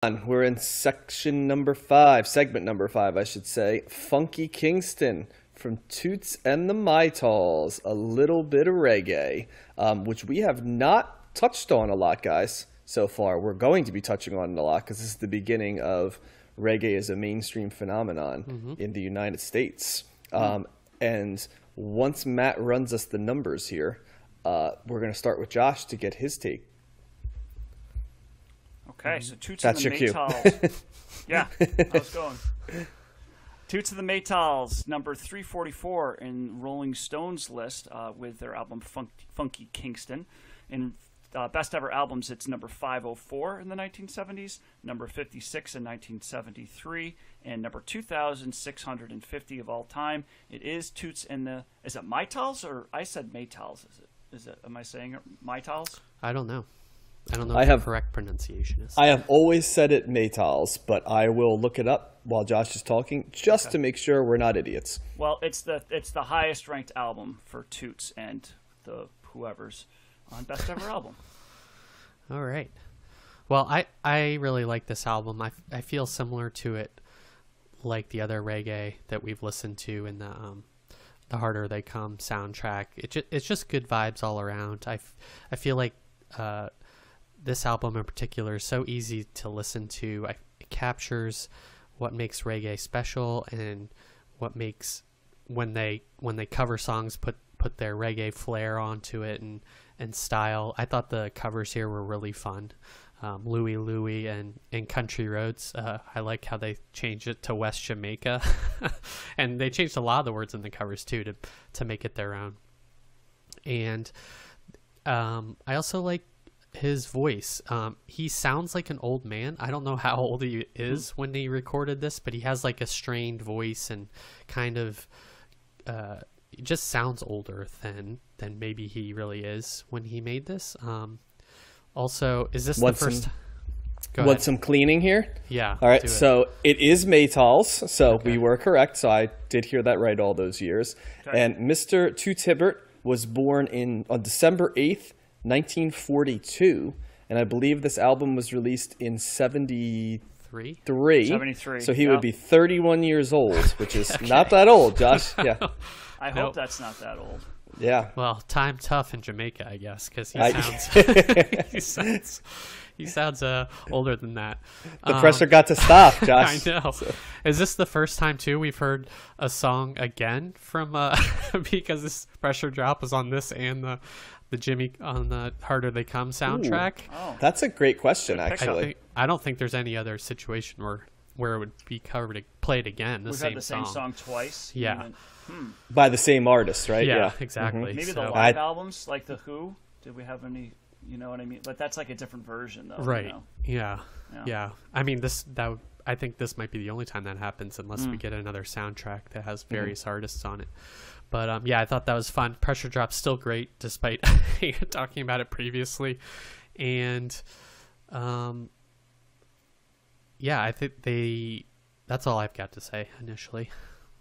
We're in section number 5, segment number 5, I should say. Funky Kingston from Toots and the MAYTALS. A little bit of reggae, which we have not touched on a lot, guys, so far. We're going to be touching on it a lot because this is the beginning of reggae as a mainstream phenomenon in the United States. And once Matt runs us the numbers here, we're going to start with Josh to get his take. Okay, so Toots That's and the your MAYTALS. Yeah, how's it going? Toots and the MAYTALS, number 344 in Rolling Stone's list with their album Funky Kingston. In Best Ever Albums, it's number 504 in the 1970s, number 56 in 1973, and number 2,650 of all time. It is Toots and the... Is it MAYTALS or... I said MAYTALS. Is it? Am I saying it MAYTALS? I don't know. I don't know what the correct pronunciation is. I have always said it MAYTALS, but I will look it up while Josh is talking just to make sure we're not idiots. Well, it's the highest ranked album for Toots and the whoever's on Best Ever Album. All right. Well, I really like this album. I feel similar to it like the other reggae that we've listened to in the Harder They Come soundtrack. It's just good vibes all around. I feel like this album in particular is so easy to listen to. It captures what makes reggae special and what makes when they cover songs put their reggae flair onto it and style. I thought the covers here were really fun. Louie Louie and Country Roads. I like how they changed it to West Jamaica. And they changed a lot of the words in the covers too to make it their own. And I also like his voice. He sounds like an old man. I don't know how old he is when he recorded this, but he has like a strained voice and kind of it just sounds older than maybe he really is when he made this. Also, is this the first? Want some cleaning here? Yeah. All right. So it is MAYTALS. So we were correct. So I did hear that right all those years. Okay. And Mr. Toots Hibbert was born on December 8th, 1942, and I believe this album was released in 73. 73. So he would be 31 years old, which is not that old, Josh. Yeah. I hope that's not that old. Yeah. Well, time tough in Jamaica, I guess, because he sounds older than that. The pressure got to stop, Josh. I know. So. Is this the first time too we've heard a song again from because this Pressure Drop was on this and the Jimmy on the Harder They Come soundtrack? Oh. That's a great question, actually. I don't think there's any other situation where it would be played again. We've had the same song twice. Yeah. By the same artist, right? Yeah, exactly. Maybe the live albums, like The Who. Did we have any? You know what I mean? But that's like a different version, though. Right. You know? Yeah. I mean, I think this might be the only time that happens, unless we get another soundtrack that has various artists on it. But yeah, I thought that was fun. Pressure Drop's still great, despite talking about it previously. And yeah, I think that's all I've got to say initially.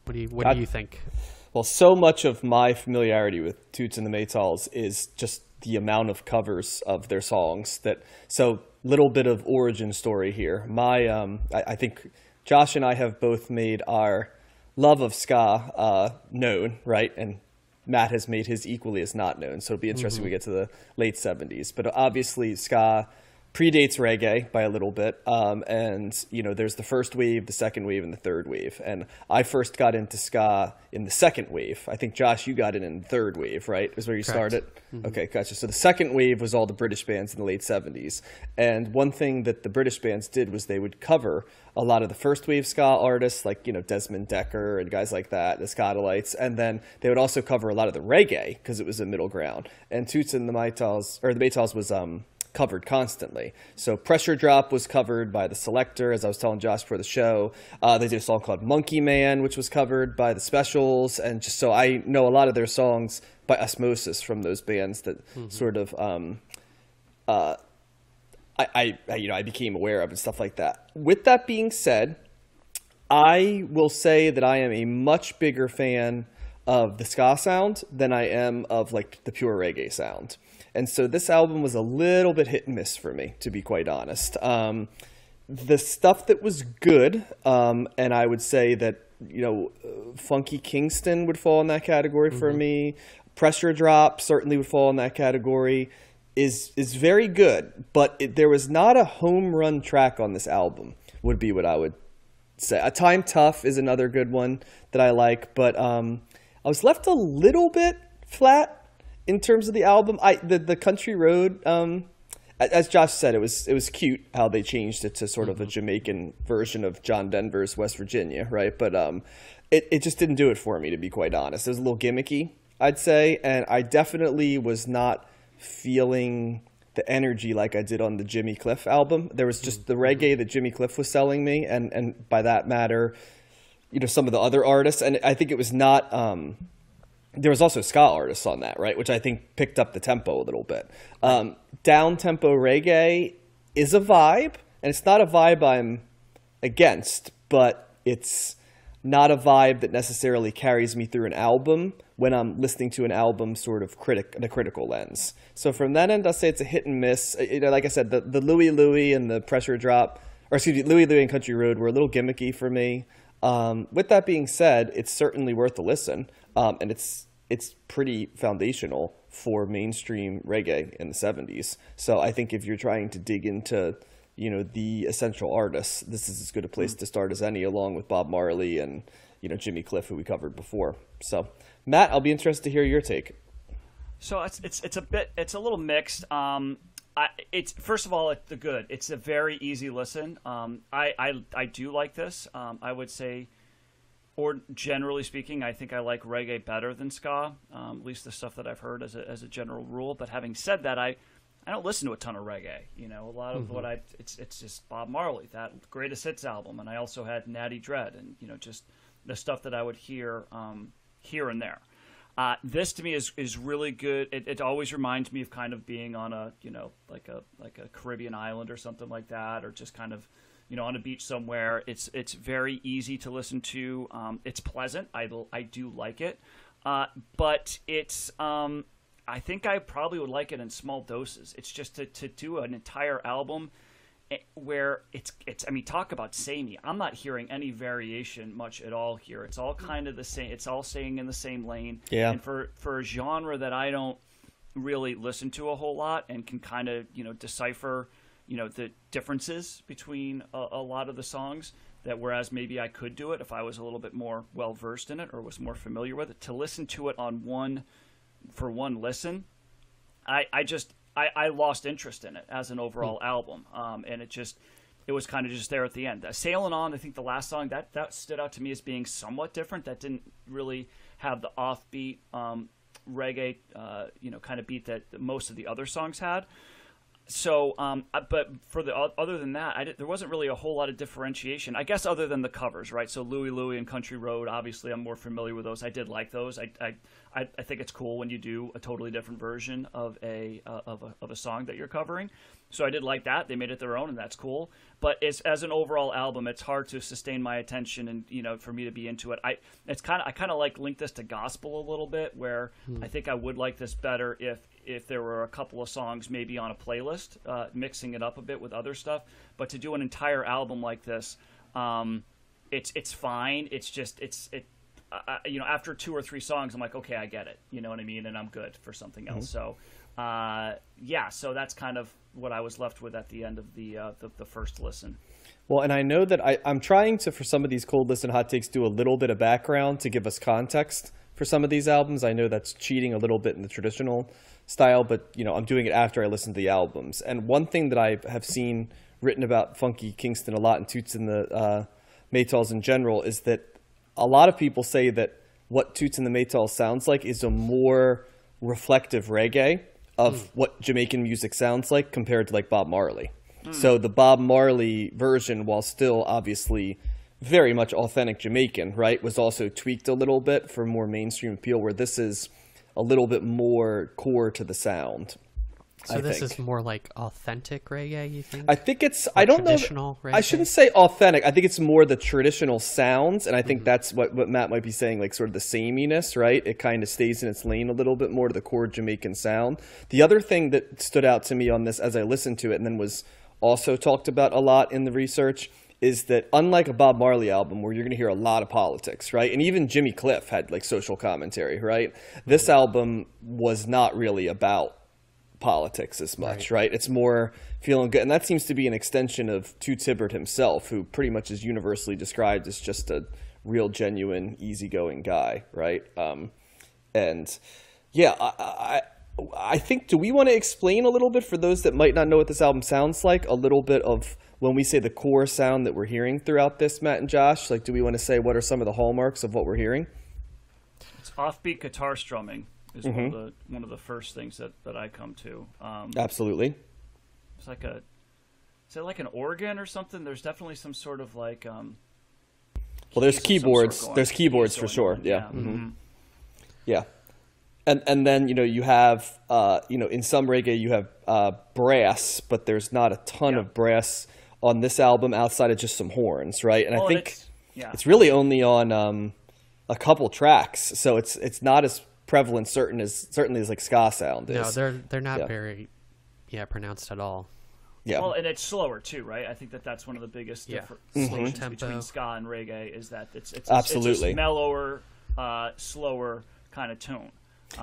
What do you think? Well, so much of my familiarity with Toots and the MAYTALS is just the amount of covers of their songs. So little bit of origin story here. I think Josh and I have both made our love of ska known, right? And Matt has made his equally as not known. So it'll be interesting when we get to the late 70s. But obviously ska predates reggae by a little bit, and there's the first wave, the second wave, and the third wave. And I first got into ska in the second wave. I think, Josh, you got it in the third wave, right? Is where you started? Okay, gotcha. So the second wave was all the British bands in the late 70s. And one thing that the British bands did was they would cover a lot of the first wave ska artists, like Desmond Decker and guys like that, the Scotalites, and then they would also cover a lot of the reggae because it was a middle ground. And Toots and the MAYTALS was covered constantly. So Pressure Drop was covered by the Selector, as I was telling Josh for the show. They did a song called Monkey Man, which was covered by the Specials, and just so I know a lot of their songs by osmosis from those bands that sort of I became aware of and stuff like that. With that being said, I will say that I am a much bigger fan of the ska sound than I am of like the pure reggae sound. And so this album was a little bit hit and miss for me, to be quite honest. the stuff that was good, and I would say that, Funky Kingston would fall in that category for me. Pressure Drop certainly would fall in that category. Is very good, but there was not a home run track on this album, would be what I would say. A Time Tough is another good one that I like, but I was left a little bit flat in terms of the album. The Country Road, as Josh said, it was cute how they changed it to sort of a Jamaican version of John Denver's West Virginia, right? But it just didn't do it for me, to be quite honest. It was a little gimmicky, I'd say, and I definitely was not feeling the energy like I did on the Jimmy Cliff album. There was just the reggae that Jimmy Cliff was selling me, and by that matter, some of the other artists. And I think it was not. There was also ska artists on that, right, which I think picked up the tempo a little bit. Down tempo reggae is a vibe, and it's not a vibe I'm against, but it's not a vibe that necessarily carries me through an album when I'm listening to an album sort of in a critical lens. So from that end, I'll say it's a hit and miss. Like I said, the Louie Louie and the Pressure Drop, or excuse me, Louie Louie and Country Road were a little gimmicky for me. With that being said, it's certainly worth a listen, and it's pretty foundational for mainstream reggae in the 70s. So I think if you're trying to dig into the essential artists, this is as good a place to start as any, along with Bob Marley and Jimmy Cliff, who we covered before. So Matt, I'll be interested to hear your take. So it's a little mixed. It's first of all, the good. It's a very easy listen. I do like this. I would say, or generally speaking, I think I like reggae better than ska. At least the stuff that I've heard as a general rule. But having said that, I don't listen to a ton of reggae. A lot of what it's just Bob Marley, that Greatest Hits album, and I also had Natty Dread, and just the stuff that I would hear here and there. This to me is really good. It always reminds me of kind of being on a like a Caribbean island or something like that, or just kind of on a beach somewhere. It's very easy to listen to. It's pleasant. I do like it, but it's I think I probably would like it in small doses. It's just to do an entire album where it's I mean, talk about samey. I'm not hearing any variation much at all here. It's all kind of the same. It's all staying in the same lane. Yeah. And for a genre that I don't really listen to a whole lot and can kind of decipher the differences between a lot of the songs, that whereas maybe I could do it if I was a little bit more well versed in it or was more familiar with it, to listen to it for one listen, I lost interest in it as an overall album, and it was kind of just there at the end. Sailing On, I think the last song, that stood out to me as being somewhat different. That didn't really have the offbeat reggae, kind of beat that most of the other songs had. So, but for other than that, there wasn't really a whole lot of differentiation, I guess, other than the covers, right? So Louie Louie and Country Road, obviously, I'm more familiar with those. I did like those. I think it's cool when you do a totally different version of a song that you're covering. So I did like that. They made it their own, and that's cool. But as an overall album, it's hard to sustain my attention, and for me to be into it. I kind of link this to gospel a little bit, where I think I would like this better if there were a couple of songs maybe on a playlist, mixing it up a bit with other stuff. But to do an entire album like this, it's fine. It's just after 2 or 3 songs, I'm like, okay, I get it. You know what I mean? And I'm good for something else. So, so that's kind of what I was left with at the end of the first listen. Well, and I know that I'm trying to, for some of these cold listen hot takes, do a little bit of background to give us context for some of these albums. I know that's cheating a little bit in the traditional style, but I'm doing it after I listen to the albums. And one thing that I have seen written about Funky Kingston a lot, and Toots and the Maytals in general, is that a lot of people say that what Toots and the Maytals sounds like is a more reflective reggae of what Jamaican music sounds like compared to like Bob Marley. So the Bob Marley version, while still obviously very much authentic Jamaican, right, was also tweaked a little bit for more mainstream appeal, where this is a little bit more core to the sound. So this is more like authentic reggae, you think? I think it's, I don't know. Reggae? I shouldn't say authentic. I think it's more the traditional sounds, and I think that's what Matt might be saying, like sort of the sameness, right? It kind of stays in its lane a little bit more to the core Jamaican sound. The other thing that stood out to me on this as I listened to it and then was also talked about a lot in the research is that unlike a Bob Marley album where you're going to hear a lot of politics, right? And even Jimmy Cliff had like social commentary, right? This album was not really about politics as much, right? It's more feeling good. And that seems to be an extension of Toots Hibbert himself, who pretty much is universally described as just a real, genuine, easygoing guy, right? And yeah, I think, do we want to explain a little bit for those that might not know what this album sounds like, a little bit of when we say the core sound that we're hearing throughout this, Matt and Josh? Like, do we want to say what are some of the hallmarks of what we're hearing? It's offbeat guitar strumming is one of the first things that I come to. Absolutely. It's like is it like an organ or something? There's definitely some sort of like well, there's keyboards. There's keyboards for sure. Yeah. Yeah. And then, you know, you have, you know, in some reggae you have brass, but there's not a ton of brass on this album outside of just some horns, right? And I think it's really only on a couple tracks, so it's not as prevalent certainly as like ska sound is. No, they're not very pronounced at all. Yeah. Well, and it's slower too, right? I think that's one of the biggest distinctions between ska and reggae is that it's absolutely it's a mellower, slower kind of tone.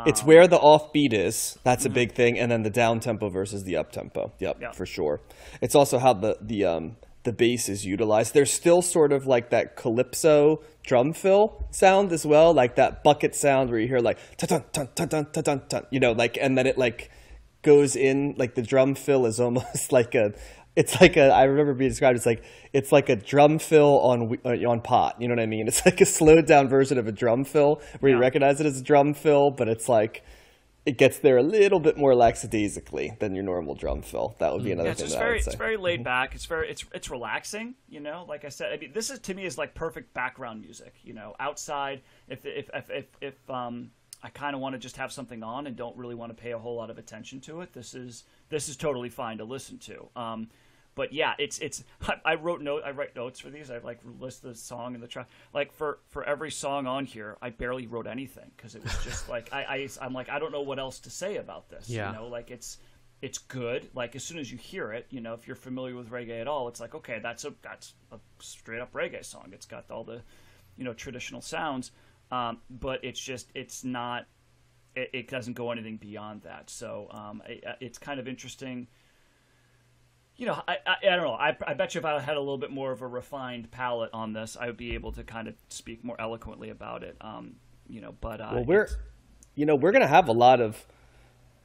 It's where the offbeat is. That's a big thing, and then the down tempo versus the up tempo. Yep, for sure. It's also how the bass is utilized. There's still sort of like that calypso drum fill sound as well, like that bucket sound where you hear like ta-dun, ta-dun, ta-dun, ta-dun, ta-dun, you know, like, and then it like goes in, like the drum fill is almost like I remember being described as it's like a drum fill on pot. You know what I mean? It's like a slowed down version of a drum fill where you recognize it as a drum fill, but it's like it gets there a little bit more lackadaisically than your normal drum fill. That would be another thing. It's very laid back. It's relaxing. You know, like I said, I mean, this is to me is like perfect background music. You know, outside if I kind of want to just have something on and don't really want to pay a whole lot of attention to it, this is totally fine to listen to. But yeah, I write notes for these. I like list the song and the track. Like for every song on here, I barely wrote anything because it was just like I'm like I don't know what else to say about this. Yeah. You know, like it's good. Like as soon as you hear it, you know, if you're familiar with reggae at all, it's like okay, that's a straight up reggae song. It's got all the, you know, traditional sounds. But it's not. It doesn't go anything beyond that. So it's kind of interesting. You know, I don't know. I bet you if I had a little bit more of a refined palette on this, I would be able to kind of speak more eloquently about it. You know, but well, we're gonna have a lot of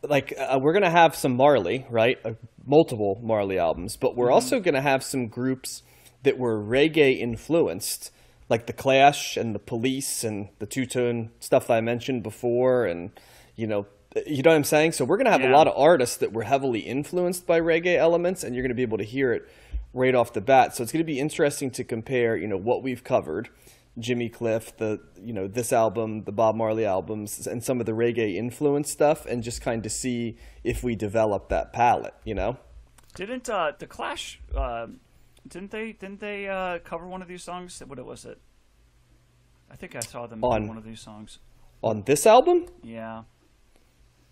we're gonna have some Marley, right? Multiple Marley albums, but we're also gonna have some groups that were reggae influenced, like the Clash and the Police and the two-tone stuff that I mentioned before, and you know what I'm saying? So we're going to have a lot of artists that were heavily influenced by reggae elements, and you're going to be able to hear it right off the bat. So it's going to be interesting to compare, you know, what we've covered, Jimmy Cliff, this album, the Bob Marley albums, and some of the reggae influence stuff, and just kind of see if we develop that palette, you know? Didn't the Clash didn't they cover one of these songs? What was it? I think I saw them on one of these songs. On this album? Yeah.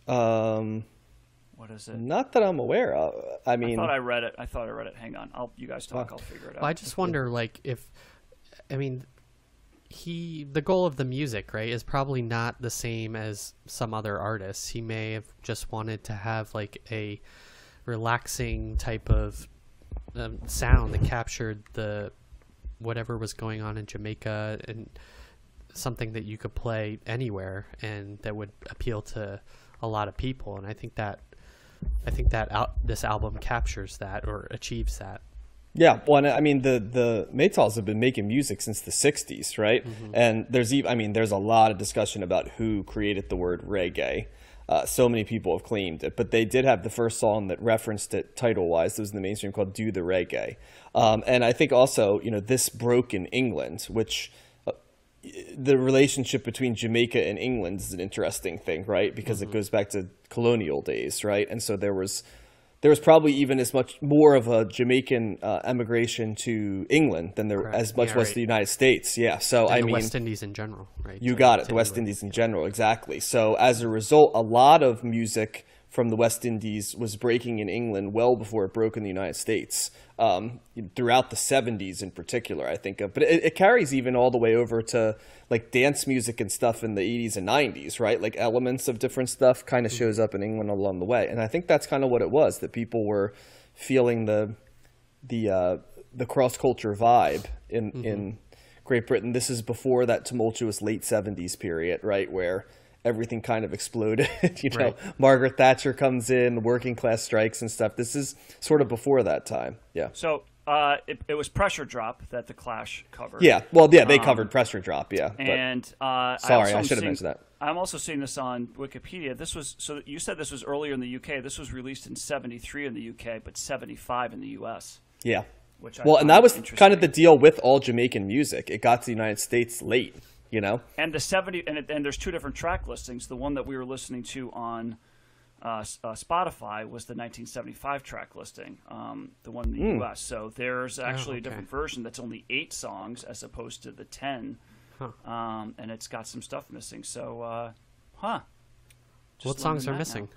What is it? Not that I'm aware of. I mean, I thought I read it. Hang on. You guys talk. I'll figure it out. Well, I just wonder, like, the goal of the music, right, is probably not the same as some other artists. He may have just wanted to have like a relaxing type of sound that captured whatever was going on in Jamaica, and something that you could play anywhere and that would appeal to a lot of people. And I think that this album captures that or achieves that. Yeah, well, I mean, the Maytals have been making music since the 60s, right? And there's a lot of discussion about who created the word reggae. So many people have claimed it, but they did have the first song that referenced it title-wise. It was in the mainstream, called "Do the Reggae," and I think also, you know, this broke in England, which the relationship between Jamaica and England is an interesting thing, right? Because it goes back to colonial days, right? And so there was probably even as much more of a Jamaican emigration to England than there as much was to the United States. Yeah, so and I mean, West Indies in general, right? You got it, the West Indies in general, exactly. So as a result, a lot of music from the West Indies was breaking in England well before it broke in the United States, throughout the 70s in particular, I think of. But it carries even all the way over to like dance music and stuff in the 80s and 90s, right? Like elements of different stuff kind of shows up in England along the way. And I think that's kind of what it was, that people were feeling the cross-culture vibe in Great Britain. This is before that tumultuous late 70s period, right, where everything kind of exploded. Right. Margaret Thatcher comes in, working class strikes and stuff. This is sort of before that time. Yeah. So it was Pressure Drop that the Clash covered. Yeah. Well, yeah, they covered Pressure Drop. Yeah. And sorry, I should have mentioned that. I'm also seeing this on Wikipedia. This was, so you said this was earlier in the UK. This was released in 73 in the UK, but 75 in the US. Yeah. Which and that was kind of the deal with all Jamaican music. It got to the United States late. And the 70 and there's two different track listings. The one that we were listening to on Spotify was the 1975 track listing, the one in the U.S. So there's actually a different version that's only 8 songs as opposed to the 10, and it's got some stuff missing. So, what songs are missing?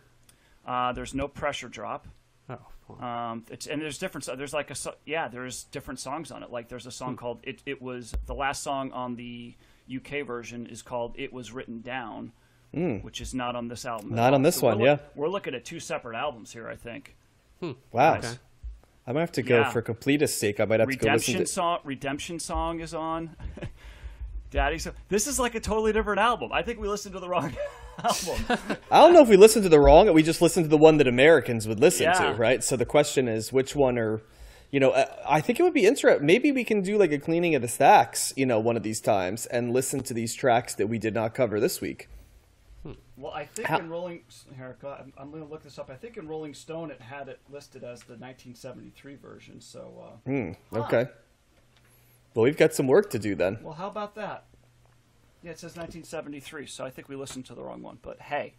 There's no Pressure Drop. Oh. And there's different. There's different songs on it. Like there's a song called It was the last song on the UK version is called It Was Written Down, which is not on this album. Not on this one, yeah. We're looking at 2 separate albums here, I think. Wow. Okay. I might have to go for completeness sake. I might have to go listen to Redemption Song is on. Daddy, so this is like a totally different album. I think we listened to the wrong album. I don't know if we listened to the wrong, we just listened to the one that Americans would listen to, right? So the question is, which one are... I think it would be interesting. Maybe we can do like a cleaning of the stacks, one of these times, and listen to these tracks that we did not cover this week. Well, I think in Rolling... Here, I'm going to look this up. I think in Rolling Stone it had it listed as the 1973 version, so... Okay. Well, we've got some work to do then. Well, how about that? Yeah, it says 1973, so I think we listened to the wrong one. But hey,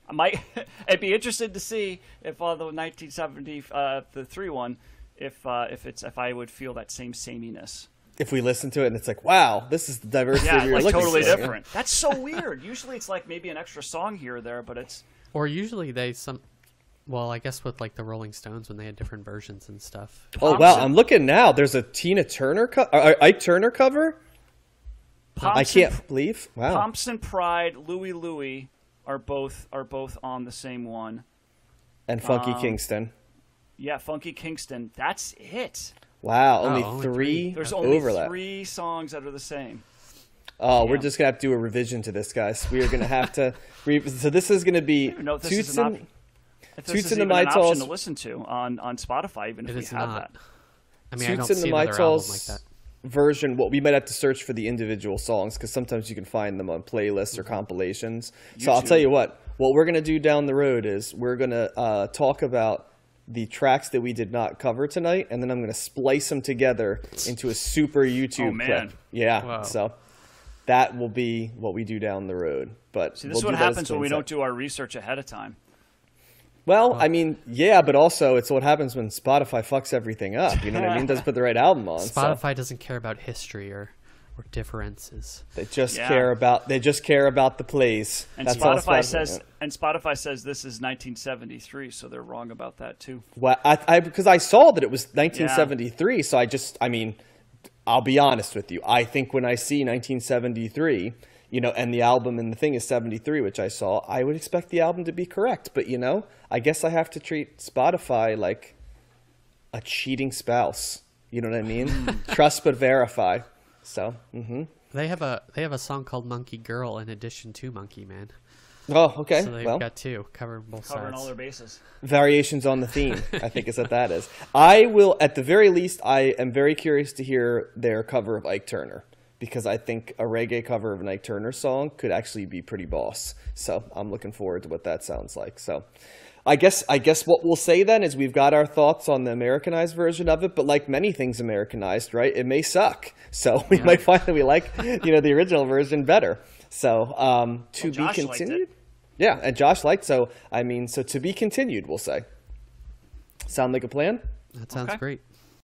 I'd be interested to see if the 1973 one... If I would feel that same sameness. If we listen to it and it's like, wow, this is the diversity you're looking totally for. Different. That's so weird. Usually it's like maybe an extra song here or there, but it's... Or usually well, I guess with like the Rolling Stones when they had different versions and stuff. Oh, wow, I'm looking now. There's a Tina Turner Ike Turner cover? I can't believe. Wow. Thompson Pride, Louie Louie are both on the same one. And Funky Kingston. Yeah, Funky Kingston. That's it. Wow, only 3 There's only overlap. 3 songs that are the same. Oh, we're just going to have to do a revision to this, guys. We are going to have to... So this is going to be Toots and the MAYTALS to listen to on Spotify, even if we have that. I mean, Toots and the MAYTALS like that. Version, we might have to search for the individual songs because sometimes you can find them on playlists or compilations. So I'll tell you what we're going to do down the road is we're going to talk about the tracks that we did not cover tonight, and then I'm going to splice them together into a super YouTube clip. Yeah, wow. So that will be what we do down the road. But see, this is what happens when we don't do our research ahead of time. Well, I mean, yeah, but also it's what happens when Spotify fucks everything up. You know what I mean? Doesn't put the right album on. Spotify doesn't care about history or differences. They just care about the plays. And Spotify says this is 1973, so they're wrong about that too. Well, because I saw that it was 1973, so I'll be honest with you. I think when I see 1973, and the album and the thing is 73, which I saw, I would expect the album to be correct. But I guess I have to treat Spotify like a cheating spouse. You know what I mean? Trust but verify. So they have a song called Monkey Girl in addition to Monkey Man. Oh, okay. So they've got 2 covering both sides. Covering all their bases. Variations on the theme, I think is what that is. I will, at the very least, I am very curious to hear their cover of Ike Turner because I think a reggae cover of an Ike Turner song could actually be pretty boss. So I'm looking forward to what that sounds like. So I guess what we'll say then is we've got our thoughts on the Americanized version of it, but like many things Americanized, right? It may suck. So we might find that we like, the original version better. So to be continued. Yeah, and Josh liked so to be continued, we'll say. Sound like a plan? That sounds great.